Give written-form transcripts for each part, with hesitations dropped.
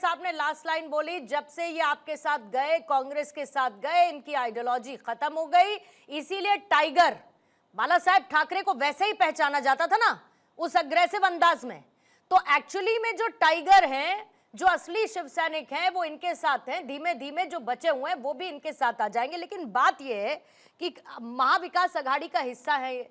आपने last line बोली, जब से ये आपके साथ गए, कांग्रेस के साथ गए, इनकी आइडियोलॉजी खत्म हो गई, इसीलिए टाइगर बाला साहेब ठाकरे को वैसे ही पहचाना जाता था ना, उस अग्रेसिव अंदाज में। तो एक्चुअली में जो टाइगर हैं, जो असली शिव सैनिक हैं, वो इनके साथ हैं। धीमे धीमे जो बचे हुए हैं वो भी इनके साथ आ जाएंगे। लेकिन बात यह है कि महाविकास अघाड़ी का हिस्सा है,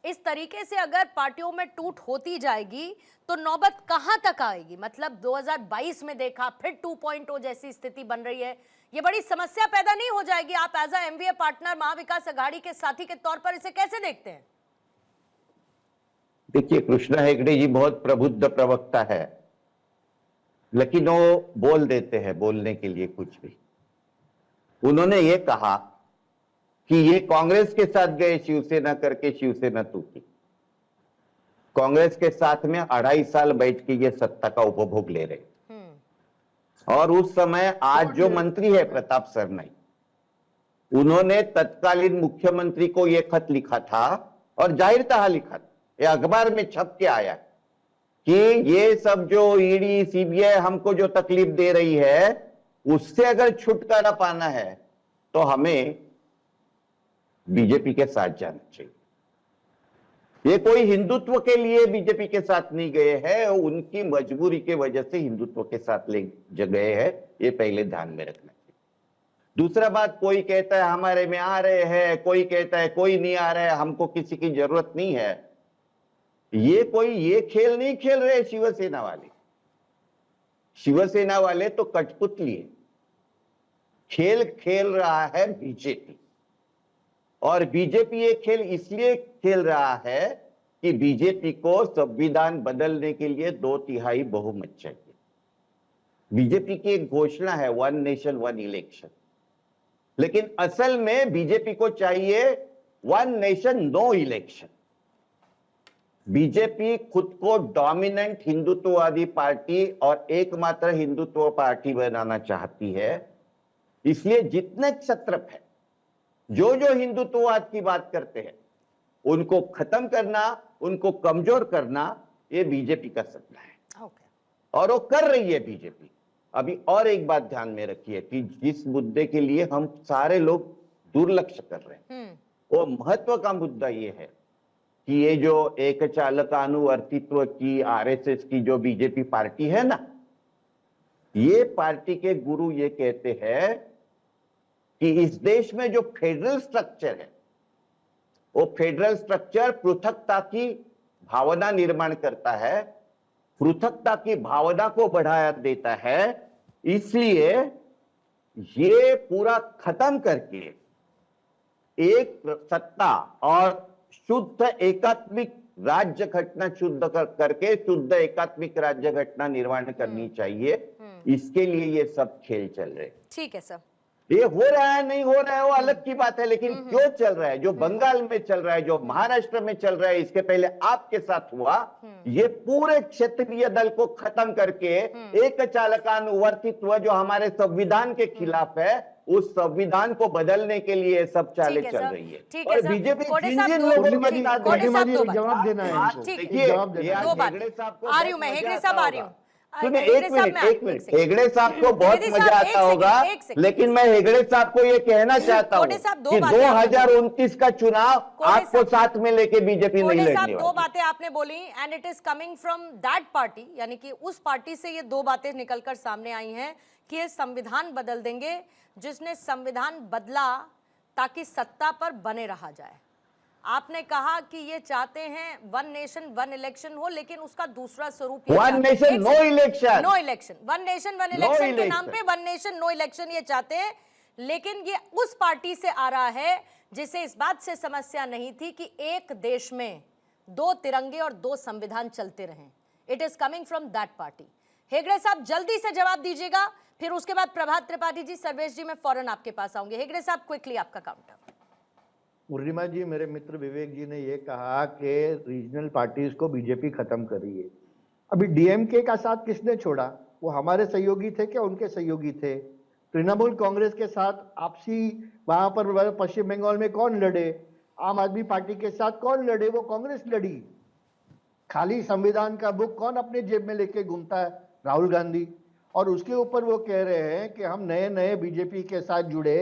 इस तरीके से अगर पार्टियों में टूट होती जाएगी तो नौबत कहां तक आएगी? मतलब 2022 में देखा, फिर 2.0 जैसी स्थिति बन रही है, ये बड़ी समस्या पैदा नहीं हो जाएगी? आप as a MVA partner, Mahavikas Aghadi के साथी के तौर पर इसे कैसे देखते हैं? देखिए, कृष्णा हेगड़े जी बहुत प्रबुद्ध प्रवक्ता है, लेकिन वो बोल देते हैं बोलने के लिए कुछ भी। उन्होंने ये कहा कि ये कांग्रेस के साथ गए शिवसेना करके शिवसेना टूटी। कांग्रेस के साथ में 2.5 साल बैठ के ये सत्ता का उपभोग ले रहे, और उस समय आज जो मंत्री है प्रताप सरनाई, उन्होंने तत्कालीन मुख्यमंत्री को ये खत लिखा था, और जाहिर लिखा था, ये अखबार में छप के आया कि ये सब जो ईडी सीबीआई हमको जो तकलीफ दे रही है, उससे अगर छुटकारा पाना है तो हमें बीजेपी के साथ जाना चाहिए। ये कोई हिंदुत्व के लिए बीजेपी के साथ नहीं गए हैं, उनकी मजबूरी के वजह से हिंदुत्व के साथ ले गए हैं, ये पहले ध्यान में रखना चाहिए। दूसरा बात, कोई कहता है हमारे में आ रहे हैं, कोई कहता है कोई नहीं आ रहा है, हमको किसी की जरूरत नहीं है। ये खेल नहीं खेल रहे शिवसेना वाले। शिवसेना वाले तो कठपुतली है, खेल खेल रहा है बीजेपी। और बीजेपी ये खेल इसलिए खेल रहा है कि बीजेपी को संविधान बदलने के लिए 2/3 बहुमत चाहिए। बीजेपी की एक घोषणा है 1 नेशन 1 इलेक्शन, लेकिन असल में बीजेपी को चाहिए 1 नेशन नो इलेक्शन। बीजेपी खुद को डोमिनेंट हिंदुत्ववादी पार्टी और एकमात्र हिंदुत्व पार्टी बनाना चाहती है। इसलिए जितने क्षत्रप है, जो जो हिंदुत्ववाद की बात करते हैं, उनको खत्म करना, उनको कमजोर करना, ये बीजेपी का सपना है। और वो कर रही है बीजेपी। अभी और एक बात ध्यान में रखिए कि जिस मुद्दे के लिए हम सारे लोग दुर्लक्ष कर रहे हैं, वो महत्व का मुद्दा ये है कि ये जो एक चालकानुवर्तित्व की आरएसएस की जो बीजेपी पार्टी है ना, ये पार्टी के गुरु ये कहते हैं कि इस देश में जो फेडरल स्ट्रक्चर है, वो फेडरल स्ट्रक्चर पृथकता की भावना निर्माण करता है, पृथकता की भावना को बढ़ावा देता है। इसलिए ये पूरा खत्म करके एक सत्ता और शुद्ध एकात्मिक राज्य घटना शुद्ध करके शुद्ध एकात्मिक राज्य घटना निर्माण करनी चाहिए। इसके लिए ये सब खेल चल रहे। ठीक है सर, ये हो रहा है नहीं हो रहा है वो अलग की बात है, लेकिन क्यों चल रहा है, जो बंगाल में चल रहा है, जो महाराष्ट्र में चल रहा है, इसके पहले आपके साथ हुआ, ये पूरे क्षेत्रीय दल को खत्म करके एक चालकानुवर्तित्व जो हमारे संविधान के खिलाफ है, उस संविधान को बदलने के लिए सब चालें चल रही है। और बीजेपी जिन जिन लोगों के साथ जवाब देना है, देखिए हेगड़े साहब को आ रही हूं मैं, हेगड़े साहब आ रही हूं। सुनिए, एक मिनट, हेगड़े साहब को बहुत मजा आता होगा, लेकिन मैं हेगड़े साहब को ये कहना चाहता हूँ कि 2029 का चुनाव आपको साथ में लेके बीजेपी नहीं लड़ने वाली। 2 बातें आपने बोली and it is coming from that party, यानी कि उस पार्टी से ये 2 बातें निकलकर सामने आई हैं कि ये संविधान बदल देंगे, जिसने संविधान बदला ताकि सत्ता पर बने रहा जाए। आपने कहा कि ये चाहते हैं 1 नेशन 1 इलेक्शन हो, लेकिन उसका दूसरा स्वरूप 1 nation no election, no election, 1 nation 1 election के नाम पे 1 नेशन नो इलेक्शन ये चाहते हैं। लेकिन ये उस पार्टी से आ रहा है जिसे इस बात से समस्या नहीं थी कि एक देश में 2 तिरंगे और 2 संविधान चलते रहें। It is coming from that party. Hegde साहब जल्दी से जवाब दीजिएगा, फिर उसके बाद प्रभात त्रिपाठी जी, सर्वेश जी, मैं फौरन आपके पास आऊंगी। हेगड़े साहब क्विकली आपका काउंटर। मुरलीमा जी, मेरे मित्र विवेक जी ने ये कहा कि रीजनल पार्टीज को बीजेपी खत्म कर रही है। अभी डीएमके का साथ किसने छोड़ा? वो हमारे सहयोगी थे क्या उनके सहयोगी थे? तृणमूल कांग्रेस के साथ आपसी वहां पर पश्चिम बंगाल में कौन लड़े? आम आदमी पार्टी के साथ कौन लड़े? वो कांग्रेस लड़ी। खाली संविधान का बुक कौन अपने जेब में लेके घूमता है? राहुल गांधी। और उसके ऊपर वो कह रहे हैं कि हम नए नए बीजेपी के साथ जुड़े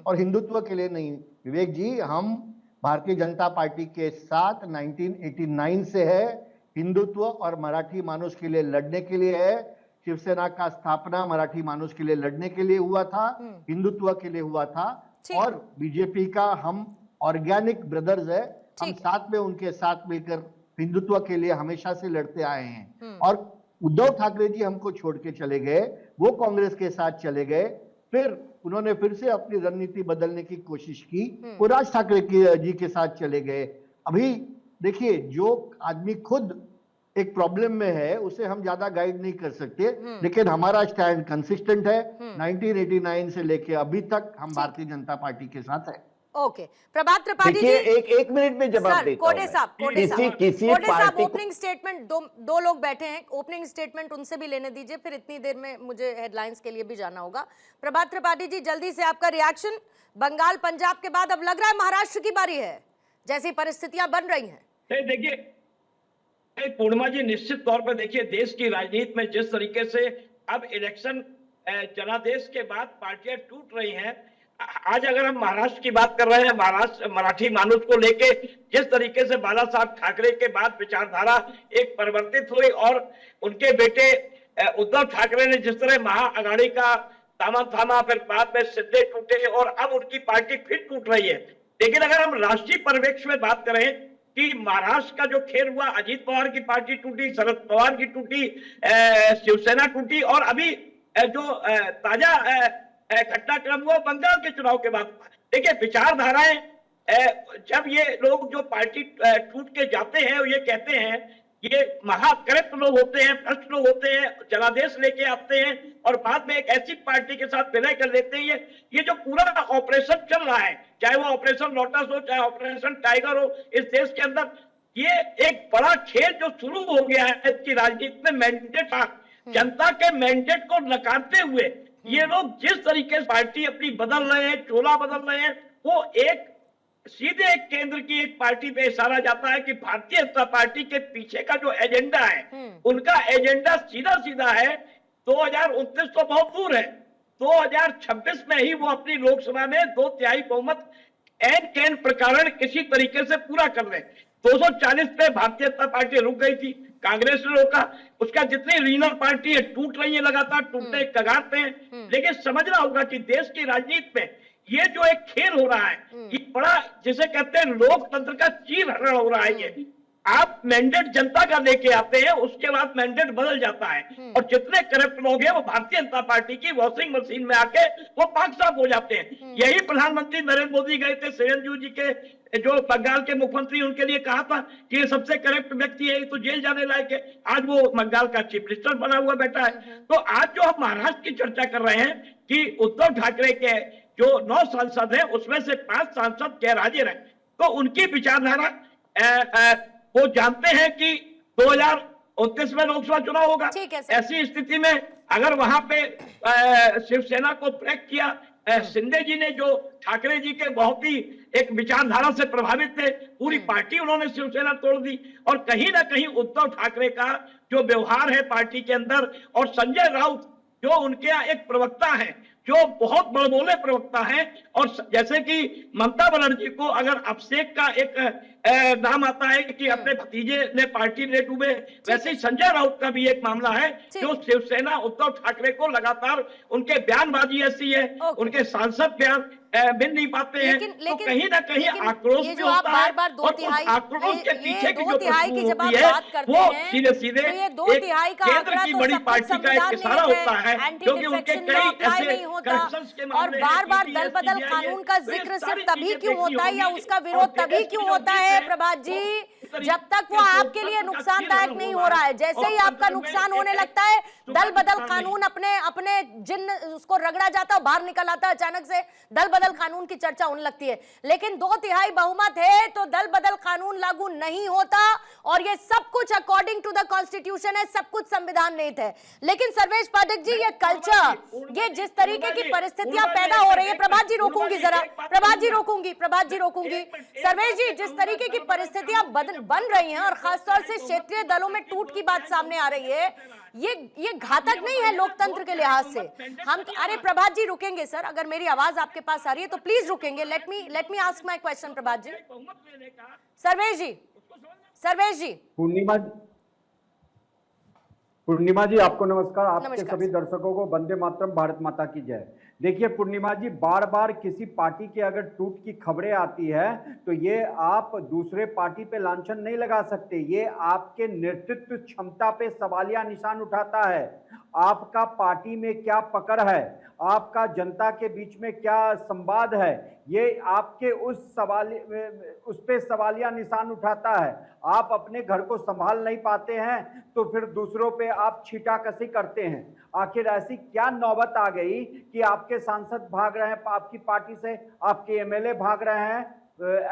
और हिंदुत्व के लिए नहीं। विवेक जी, हम भारतीय जनता पार्टी के साथ 1989 से है, हिंदुत्व और मराठी मानुष के लिए लड़ने के लिए है। शिवसेना का स्थापना मराठी मानुष के लिए लड़ने के लिए हुआ था, हिंदुत्व के लिए हुआ था। और बीजेपी का हम ऑर्गेनिक ब्रदर्स है, हम साथ में उनके साथ मिलकर हिंदुत्व के लिए हमेशा से लड़ते आए हैं। और उद्धव ठाकरे जी हमको छोड़ के चले गए, वो कांग्रेस के साथ चले गए, फिर उन्होंने फिर से अपनी रणनीति बदलने की कोशिश की, वो राज ठाकरे जी के साथ चले गए। अभी देखिए, जो आदमी खुद एक प्रॉब्लम में है उसे हम ज्यादा गाइड नहीं कर सकते, लेकिन हमारा स्टैंड कंसिस्टेंट है। 1989 से लेके अभी तक हम भारतीय जनता पार्टी के साथ है। ओके, प्रभात त्रिपाठी जी, एक मिनट में जवाब देता हूं। कोटे साहब ओपनिंग स्टेटमेंट, दो लोग बैठे हैं, ओपनिंग स्टेटमेंट उनसे भी लेने दीजिए, फिर इतनी देर में मुझे हेडलाइंस के लिए भी जाना होगा। प्रभात त्रिपाठी जी, जल्दी से आपका रिएक्शन। बंगाल पंजाब के बाद अब लग रहा है महाराष्ट्र की बारी है, जैसी परिस्थितियां बन रही हैं। देखिए पूर्णिमा जी, निश्चित तौर पर देखिए, देश की राजनीति में जिस तरीके से अब इलेक्शन जनादेश के बाद पार्टियां टूट रही हैं, आज अगर हम महाराष्ट्र की बात कर रहे हैं, महाराष्ट्र मराठी मानुष को लेके जिस तरीके से बाला साहब ठाकरे के बाद विचारधारा एक परिवर्तित हुई और उनके बेटे उद्धव ठाकरे ने जिस तरह महाअघाड़ी का दामन थामा, फिर बाद में सिद्धे टूटे और अब उनकी पार्टी फिर टूट रही है। लेकिन अगर हम राष्ट्रीय परिप्रेक्ष्य में बात करें कि महाराष्ट्र का जो खेल हुआ, अजीत पवार की पार्टी टूटी, शरद पवार की टूटी, शिवसेना टूटी, और अभी जो ताजा घटनाक्रम हुआ बंगाल के चुनाव के बाद। देखिए विचारधाराएं, जब ये लोग जो पार्टी टूट के जाते हैं और ये कहते हैं, ये महाकरप्ट लोग होते हैं, भ्रष्ट लोग होते हैं, जनादेश लेके आते हैं और बाद में एक ऐसी पार्टी के साथ विलय कर लेते हैं। ये जो पूरा ऑपरेशन चल रहा है, चाहे वो ऑपरेशन लोटस हो, चाहे ऑपरेशन टाइगर हो, इस देश के अंदर ये एक बड़ा खेल जो शुरू हो गया है इसकी राजनीति में। मैंडेट था, जनता के मैंडेट को नकारते हुए ये लोग जिस तरीके से पार्टी अपनी बदल रहे हैं, चोला बदल रहे हैं, वो एक सीधे एक केंद्र की एक पार्टी पे इशारा जाता है कि भारतीय जनता पार्टी के पीछे का जो एजेंडा है, उनका एजेंडा सीधा सीधा है 2029 तो बहुत दूर है, 2026 में ही वो अपनी लोकसभा में 2/3 बहुमत एन कैन प्रकरण किसी तरीके से पूरा कर लें। 240 पे भारतीय जनता पार्टी रुक गई थी, कांग्रेस ने रोका, उसका जितनी रीजनल पार्टी है टूट रही है, लगातार टूटने कगार पे हैं। लेकिन समझना होगा कि देश की राजनीति में ये जो एक खेल हो रहा है, ये बड़ा जिसे कहते हैं लोकतंत्र का चीर हरण हो रहा है। ये आप मैंडेट जनता का लेके आते हैं, उसके बाद मैंडेट बदल जाता है और जितने करप्ट लोग हैं वो भारतीय जनता पार्टी की वॉशिंग मशीन में आके वो पाक साफ हो जाते हैं। यही प्रधानमंत्री नरेंद्र मोदी गए थे चिरंजीव जी के, जो बंगाल के मुख्यमंत्री, उनके लिए कहा था कि ये सबसे करप्ट व्यक्ति है, तो जेल जाने लायक है। आज वो बंगाल का चीफ मिनिस्टर बना हुआ बैठा है। तो आज जो हम महाराष्ट्र की चर्चा कर रहे हैं कि उद्धव ठाकरे के जो 9 सांसद हैं उसमें से 5 सांसद गैर हाजिर हैं, तो उनकी विचारधारा वो जानते हैं कि 2029 में लोकसभा चुनाव होगा। ऐसी स्थिति में अगर वहां पे शिवसेना को ब्रेक किया, शिंदे जी ने जो ठाकरे जी के बहुत ही एक विचारधारा से प्रभावित थे, पूरी पार्टी उन्होंने शिवसेना तोड़ दी। और कहीं ना कहीं उद्धव ठाकरे का जो व्यवहार है पार्टी के अंदर, और संजय राउत जो उनके यहाँ एक प्रवक्ता है, जो बहुत बड़बोले प्रवक्ता है, और जैसे कि ममता बनर्जी को अगर अभिषेक का एक नाम आता है कि अपने भतीजे ने पार्टी ने डूबे, वैसे ही संजय राउत का भी एक मामला है जो शिवसेना उद्धव ठाकरे को लगातार, उनके बयानबाजी ऐसी है, उनके सांसद बयान मिल नहीं पाते हैं। तो कहीं ना कहीं आक्रोश भी होता है, और आक्रोश के पीछे की जो प्रश्न होती है वो सीधे सीधे केंद्र की बड़ी पार्टी का एक इशारा होता है, क्योंकि उनके कई ऐसे करप्शंस के और बार-बार दल बदल कानून का जिक्र सिर्फ तभी क्यों होता है या उसका विरोध तभी क्यों होता है प्रभात जी, जब तक वो आपके लिए नुकसानदायक नहीं हो रहा है। जैसे ही आपका नुकसान होने लगता है, दल बदल कानून अपने जिन उसको रगड़ा जाता है, बाहर निकल आता है, अचानक से दल बदल कानून की चर्चा होने लगती है। लेकिन 2/3 बहुमत है तो दल बदल कानून लागू नहीं होता, और ये सब कुछ अकॉर्डिंग टू द कॉन्स्टिट्यूशन है, सब कुछ संविधान निहित है। लेकिन सर्वेश पाठक जी, ये कल्चर, ये जिस तरीके की परिस्थितियां पैदा हो रही है, प्रभात जी रोकूंगी जरा, प्रभात जी रोकूंगी, सर्वेश जी, जिस तरीके की परिस्थितियां बन रही हैं और खासतौर से क्षेत्रीय दलों में टूट की बात सामने आ रही है, ये घातक नहीं है लोकतंत्र के लिहाज से? हम अरे प्रभात जी रुकेंगे सर, अगर मेरी आवाज आपके पास आ रही है तो प्लीज रुकेंगे। Let me ask my question Prabhat ji. Sarvesh ji Purnima ji आपको नमस्कार। आपके नमस्कार। सभी दर्शकों को वंदे मातरम, भारत माता की जय। देखिए पूर्णिमा जी, बार बार किसी पार्टी के अगर टूट की खबरें आती है तो ये आप दूसरे पार्टी पे लांछन नहीं लगा सकते। ये आपके नेतृत्व क्षमता पे सवालिया निशान उठाता है। आपका पार्टी में क्या पकड़ है, आपका जनता के बीच में क्या संवाद है, ये आपके उस पे सवालिया निशान उठाता है। आप अपने घर को संभाल नहीं पाते हैं तो फिर दूसरों पे आप छीटाकशी करते हैं। आखिर ऐसी क्या नौबत आ गई कि आपके सांसद भाग रहे हैं आपकी पार्टी से, आपके एमएलए भाग रहे हैं?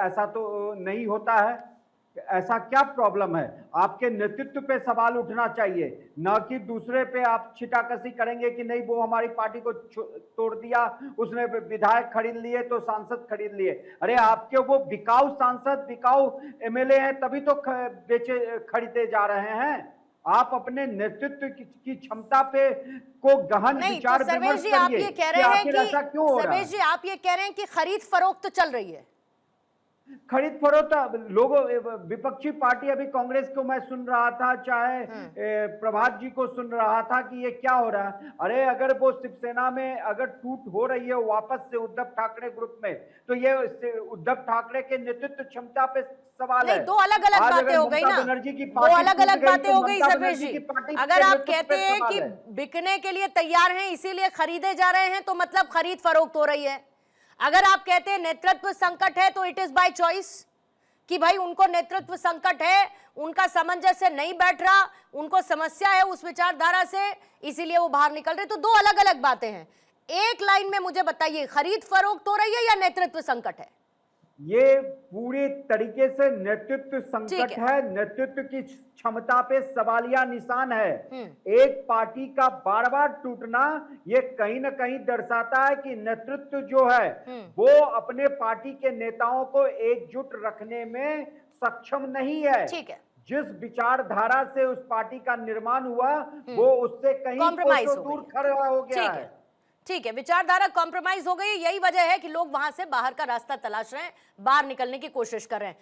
ऐसा तो नहीं होता है। ऐसा क्या प्रॉब्लम है? आपके नेतृत्व पे सवाल उठना चाहिए, न कि दूसरे पे आप छिटाकशी करेंगे कि नहीं वो हमारी पार्टी को तोड़ दिया, उसने विधायक खरीद लिए तो सांसद खरीद लिए। अरे आपके वो बिकाऊ सांसद, बिकाऊ एमएलए हैं तभी तो खरीदे जा रहे हैं। आप अपने नेतृत्व की क्षमता पे को गहन विचार विमर्श करिए। आप ये कह रहे हैं कि ऐसा क्यों हो रहा है? सर्वेश जी आप ये कह रहे हैं कि खरीद फरोख्त तो चल रही है। खरीद फरोख्त लोगों, विपक्षी पार्टी अभी कांग्रेस को मैं सुन रहा था, चाहे प्रभात जी को सुन रहा था कि ये क्या हो रहा है। अरे अगर वो शिवसेना में अगर टूट हो रही है वापस से उद्धव ठाकरे ग्रुप में, तो ये उद्धव ठाकरे के नेतृत्व क्षमता पे सवाल है। दो अलग अलग बातें हो गई ना, दो अलग अलग बातें हो गई सर्वेश जी। अगर आप कहते हैं कि बिकने के लिए तैयार हैं इसीलिए खरीदे जा रहे हैं तो मतलब खरीद फरोख्त हो रही है। अगर आप कहते हैं नेतृत्व संकट है तो इट इज बाय चॉइस, कि भाई उनको नेतृत्व संकट है, उनका सामंजस्य नहीं बैठ रहा, उनको समस्या है उस विचारधारा से, इसीलिए वो बाहर निकल रहे। तो दो अलग अलग बातें हैं। एक लाइन में मुझे बताइए, खरीद फरोख्त हो रही है या नेतृत्व संकट है? ये पूरे तरीके से नेतृत्व संकट है, नेतृत्व की क्षमता पे सवालिया निशान है। एक पार्टी का बार बार टूटना ये कहीं ना कहीं दर्शाता है कि नेतृत्व जो है वो अपने पार्टी के नेताओं को एकजुट रखने में सक्षम नहीं है। ठीक है। जिस विचारधारा से उस पार्टी का निर्माण हुआ वो उससे कहीं कोसों दूर खड़ा हो गया है। ठीक है, विचारधारा कॉम्प्रोमाइज हो गई। यही वजह है कि लोग वहां से बाहर का रास्ता तलाश रहे हैं, बाहर निकलने की कोशिश कर रहे हैं।